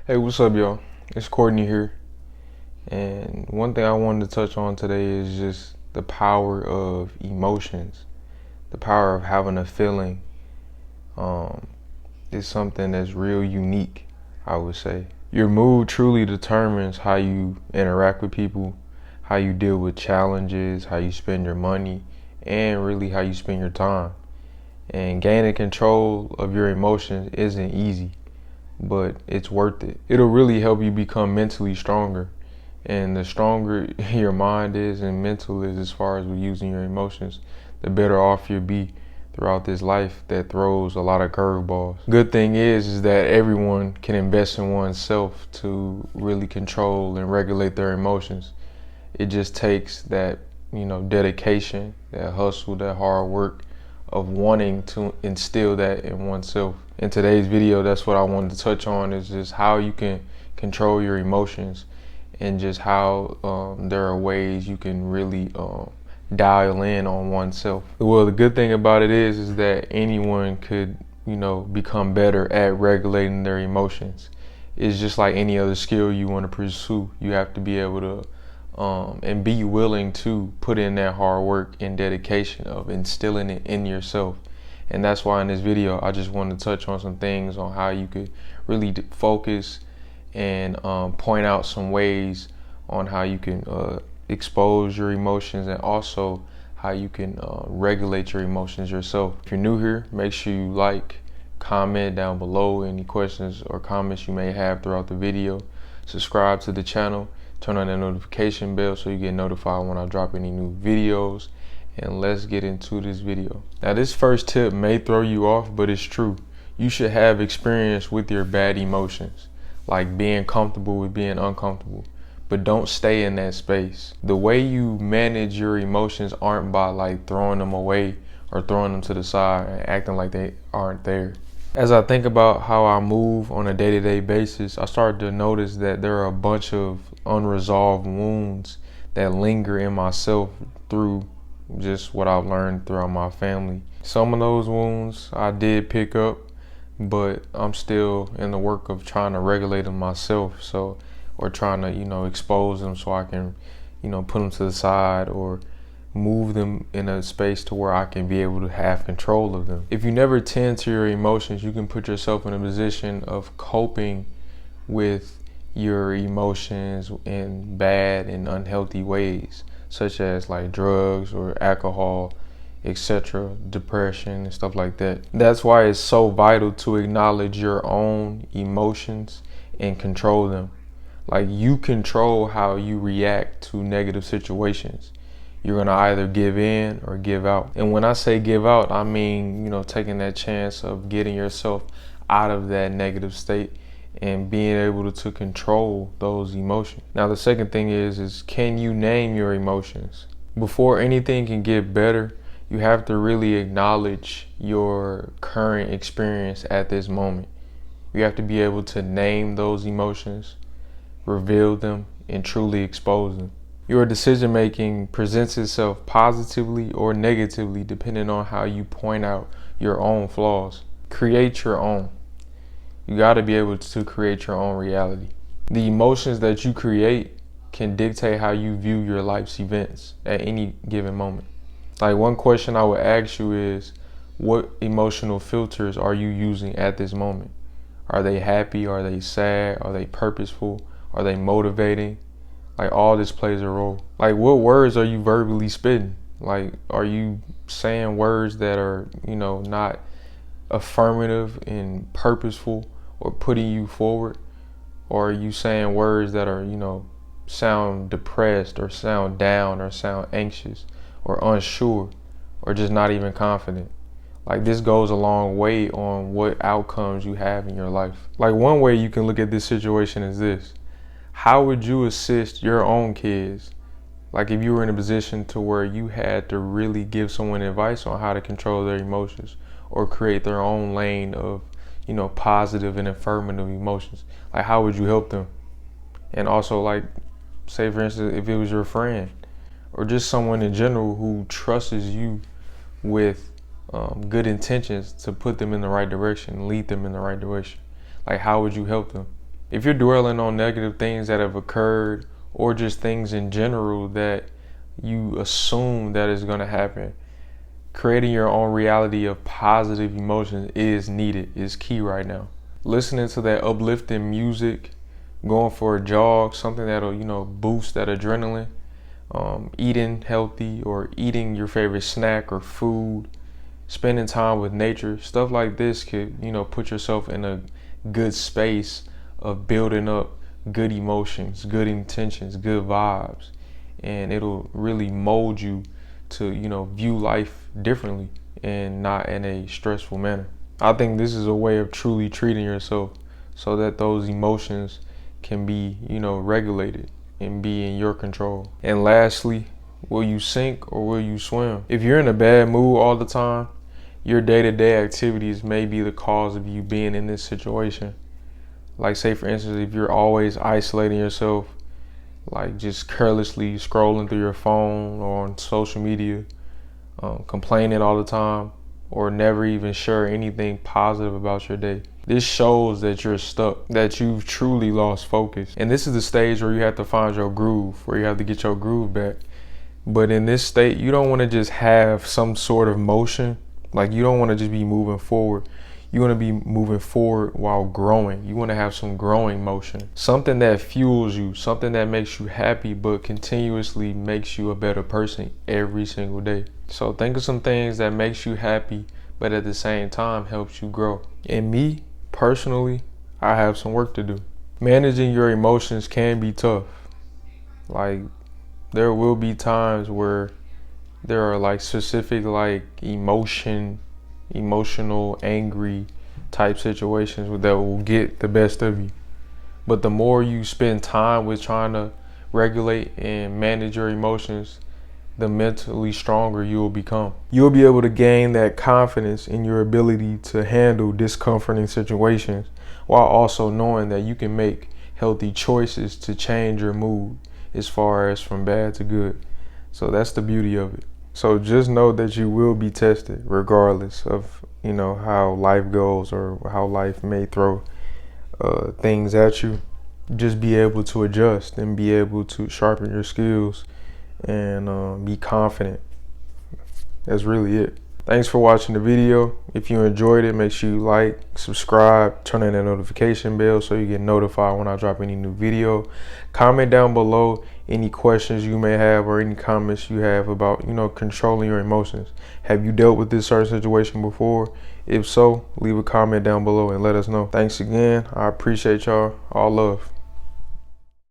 Hey, what's up, y'all? It's Courtney here. And one thing I wanted to touch on today is just the power of emotions. The power of having a feeling um, is something that's real unique, I would say. Your mood truly determines how you interact with people, how you deal with challenges, how you spend your money, and really how you spend your time. And gaining control of your emotions isn't easy, but it's worth it. It'll really help you become mentally stronger. And the stronger your mind is and mental is as far as with using your emotions, the better off you'll be throughout this life that throws a lot of curveballs. Good thing is that everyone can invest in oneself to really control and regulate their emotions. It just takes that, dedication, that hustle, that hard work of wanting to instill that in oneself. In today's video, that's what I wanted to touch on, is just how you can control your emotions and just how there are ways you can really dial in on oneself. Well, the good thing about it is that anyone could, become better at regulating their emotions. It's just like any other skill you want to pursue. You have to be able to and be willing to put in that hard work and dedication of instilling it in yourself. And that's why in this video, I just wanted to touch on some things on how you could really focus and point out some ways on how you can expose your emotions and also how you can regulate your emotions yourself. If you're new here, make sure you like, comment down below any questions or comments you may have throughout the video. Subscribe to the channel, turn on the notification bell so you get notified when I drop any new videos. And let's get into this video. Now, this first tip may throw you off, but it's true. You should have experience with your bad emotions, like being comfortable with being uncomfortable, but don't stay in that space. The way you manage your emotions aren't by like throwing them away or throwing them to the side and acting like they aren't there. As I think about how I move on a day-to-day basis, I start to notice that there are a bunch of unresolved wounds that linger in myself through just what I've learned throughout my family. Some of those wounds I did pick up, but I'm still in the work of trying to regulate them myself. Or trying to, expose them so I can, put them to the side or move them in a space to where I can be able to have control of them. If you never tend to your emotions, you can put yourself in a position of coping with your emotions in bad and unhealthy ways, such as like drugs or alcohol, etc., depression and stuff like that. That's why it's so vital to acknowledge your own emotions and control them. Like, you control how you react to negative situations. You're gonna either give in or give out. And when I say give out, I mean, taking that chance of getting yourself out of that negative state and being able to control those emotions. Now, the second thing is can you name your emotions? Before anything can get better, you have to really acknowledge your current experience at this moment. You have to be able to name those emotions, reveal them, and truly expose them. Your decision making presents itself positively or negatively depending on how you point out your own flaws. Create your own. You got to be able to create your own reality. The emotions that you create can dictate how you view your life's events at any given moment. Like, one question I would ask you is, what emotional filters are you using at this moment? Are they happy? Are they sad? Are they purposeful? Are they motivating? Like, all this plays a role. Like, what words are you verbally spitting? Like, are you saying words that are, not affirmative and purposeful or putting you forward? Or are you saying words that are, sound depressed or sound down or sound anxious or unsure or just not even confident? Like, this goes a long way on what outcomes you have in your life. Like, one way you can look at this situation is this. How would you assist your own kids? Like, if you were in a position to where you had to really give someone advice on how to control their emotions or create their own lane of, positive and affirmative emotions, like, how would you help them? And also, like, say for instance, if it was your friend or just someone in general who trusts you with good intentions to put them in the right direction, lead them in the right direction, like, how would you help them? If you're dwelling on negative things that have occurred or just things in general that you assume that is going to happen, creating your own reality of positive emotions is needed, is key right now. Listening to that uplifting music, going for a jog, something that'll, boost that adrenaline, eating healthy or eating your favorite snack or food, spending time with nature, stuff like this could, put yourself in a good space of building up good emotions, good intentions, good vibes, and it'll really mold you to, view life differently and not in a stressful manner. I think this is a way of truly treating yourself so that those emotions can be, regulated and be in your control. And lastly, will you sink or will you swim? If you're in a bad mood all the time, your day-to-day activities may be the cause of you being in this situation. Like, say for instance, if you're always isolating yourself, like just carelessly scrolling through your phone or on social media, complaining all the time, or never even share anything positive about your day. This shows that you're stuck, that you've truly lost focus. And this is the stage where you have to find your groove, where you have to get your groove back. But in this state, you don't want to just have some sort of motion. Like, you don't want to just be moving forward. You want to be moving forward while growing. You want to have some growing motion. Something that fuels you, something that makes you happy, but continuously makes you a better person every single day. So think of some things that makes you happy, but at the same time helps you grow. And me, personally, I have some work to do. Managing your emotions can be tough. Like, there will be times where there are like specific like emotional, angry type situations that will get the best of you. But the more you spend time with trying to regulate and manage your emotions, the mentally stronger you will become. You'll be able to gain that confidence in your ability to handle discomforting situations while also knowing that you can make healthy choices to change your mood as far as from bad to good. So that's the beauty of it. So just know that you will be tested regardless of, how life goes or how life may throw things at you. Just be able to adjust and be able to sharpen your skills and be confident. That's really it. Thanks for watching the video. If you enjoyed it, make sure you like, subscribe, turn on that notification bell so you get notified when I drop any new video. Comment down below any questions you may have or any comments you have about, controlling your emotions. Have you dealt with this certain situation before? If so, leave a comment down below and let us know. Thanks again. I appreciate y'all. All love.